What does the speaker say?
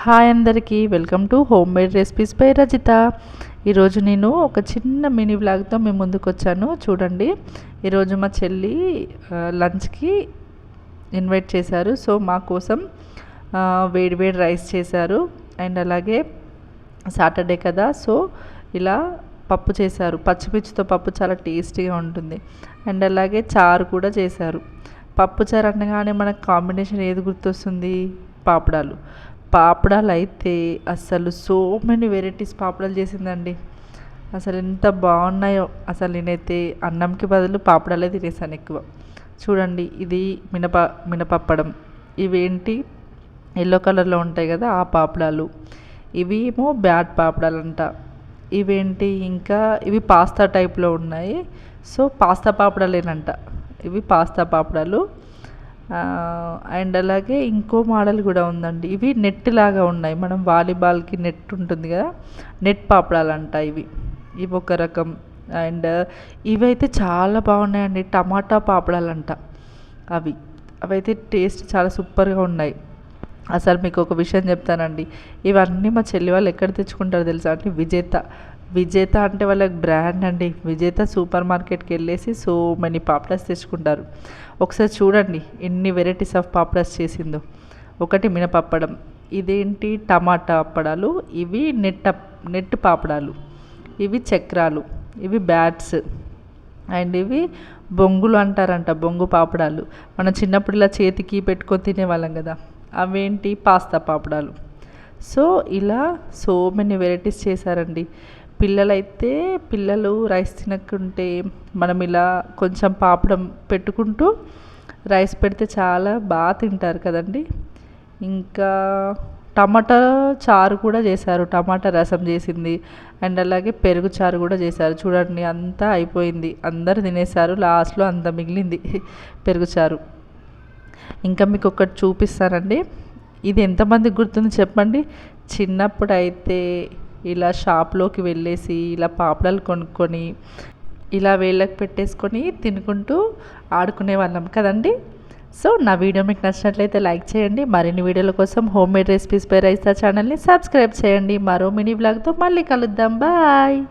Hi అందరికీ, welcome to home made recipes by Rajitha. ఈరోజు నేను ఒక చిన్న మినీ వ్లాగ్తో మేము ముందుకు వచ్చాను. చూడండి, ఈరోజు మా చెల్లి లంచ్కి ఇన్వైట్ చేశారు. సో మా కోసం వేడి వేడి రైస్ చేశారు. అండ్ అలాగే సాటర్డే కదా, సో ఇలా పప్పు చేశారు. పచ్చిమిర్చితో పప్పు చాలా టేస్టీగా ఉంటుంది. అండ్ అలాగే చారు కూడా చేశారు. పప్పు చారు అనగానే మనకు కాంబినేషన్ ఏది గుర్తొస్తుంది? పాపడాలు. పాపడాలు అయితే అసలు సో మెనీ వెరైటీస్ పాపడాలు చేసిందండి. అసలు ఎంత బాగున్నాయో. అసలు నేనైతే అన్నంకి బదులు పాపడాలే తినేసాను ఎక్కువ. చూడండి, ఇది మినపప్పడం. ఇవేంటి ఎల్లో కలర్లో ఉంటాయి కదా, ఆ పాపడాలు. ఇవి ఏమో బ్యాట్ పాపడాలు అంట. ఇవేంటి ఇంకా ఇవి పాస్తా టైప్లో ఉన్నాయి. సో పాస్తా పాపడాలేనంట. ఇవి పాస్తా పాపడాలు. అండ్ అలాగే ఇంకో మోడల్ కూడా ఉందండి. ఇవి నెట్ లాగా ఉన్నాయి. మనం వాలీబాల్కి నెట్ ఉంటుంది కదా, నెట్ పాపడాలంట ఇవి. ఇవి ఒక రకం. అండ్ ఇవైతే చాలా బాగున్నాయండి, టమాటా పాపడాలంట. అవైతే టేస్ట్ చాలా సూపర్గా ఉన్నాయి. అసలు మీకు ఒక విషయం చెప్తానండి, ఇవన్నీ మా చెల్లి వాళ్ళు ఎక్కడ తెచ్చుకుంటారో తెలుసా అంటే విజేత అంటే వాళ్ళకి బ్రాండ్ అండి. విజేత సూపర్ మార్కెట్కి వెళ్ళేసి సో మెనీ పాపడాస్ తెచ్చుకుంటారు. ఒకసారి చూడండి ఎన్ని వెరైటీస్ ఆఫ్ పాపడాస్ చేసిందో. ఒకటి మినపప్పడం, ఇదేంటి టమాటా అప్పడాలు, ఇవి నెట్ పాపడాలు, ఇవి చక్రాలు, ఇవి బ్యాట్స్, అండ్ ఇవి బొంగులు అంటారంట, బొంగు పాపడాలు. మనం చిన్నప్పుడు ఇలా చేతికి పెట్టుకొని తినేవాళ్ళం కదా, అవేంటి పాస్తా పాపడాలు. సో ఇలా సో మెనీ వెరైటీస్ చేశారండి. పిల్లలు రైస్ తినకుంటే మనం ఇలా కొంచెం పాపడం పెట్టుకుంటూ రైస్ పెడితే చాలా బాగా తింటారు కదండి. ఇంకా టమాటా చారు కూడా చేశారు, టమాటా రసం చేసింది. అండ్ అలాగే పెరుగు చారు కూడా చేశారు. చూడండి, అంతా అయిపోయింది, అందరు తినేశారు. లాస్ట్లో అంత మిగిలింది పెరుగు చారు. ఇంకా మీకు ఒకటి చూపిస్తానండి. ఇది ఎంతమందికి గుర్తుంది చెప్పండి? చిన్నప్పుడు అయితే ఇలా షాప్లోకి వెళ్ళేసి ఇలా పాపడాలు కొనుక్కొని ఇలా వేళ్ళకి పెట్టేసుకొని తినుకుంటూ ఆడుకునే వాళ్ళం కదండి. సో నా వీడియో మీకు నచ్చినట్లయితే లైక్ చేయండి. మరిన్ని వీడియోల కోసం home made recipes by Rajitha ఛానల్ని సబ్స్క్రైబ్ చేయండి. మరో మినీ వ్లాగ్తో మళ్ళీ కలుద్దాం. బాయ్.